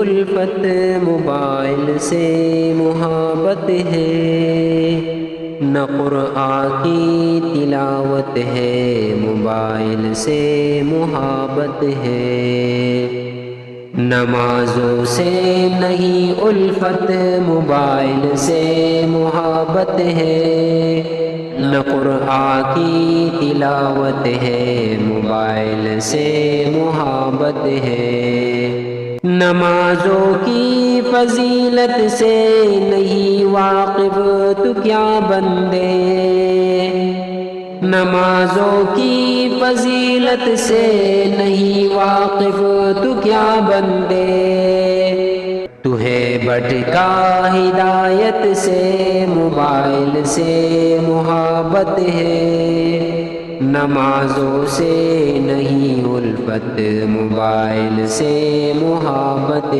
الفت موبائل سے محبت ہے، نہ قرآن کی تلاوت ہے موبائل سے محبت ہے، نمازوں سے نہیں الفت موبائل سے محبت ہے، نہ قرآن کی تلاوت ہے موبائل سے محبت ہے، نمازوں کی فضیلت سے نہیں واقف تو کیا بندے، نمازوں کی فضیلت سے نہیں واقف تو کیا بندے، تو ہے بھٹکا ہدایت سے موبائل سے محبت ہے، نمازوں سے نہیں الفت موبائل سے محبت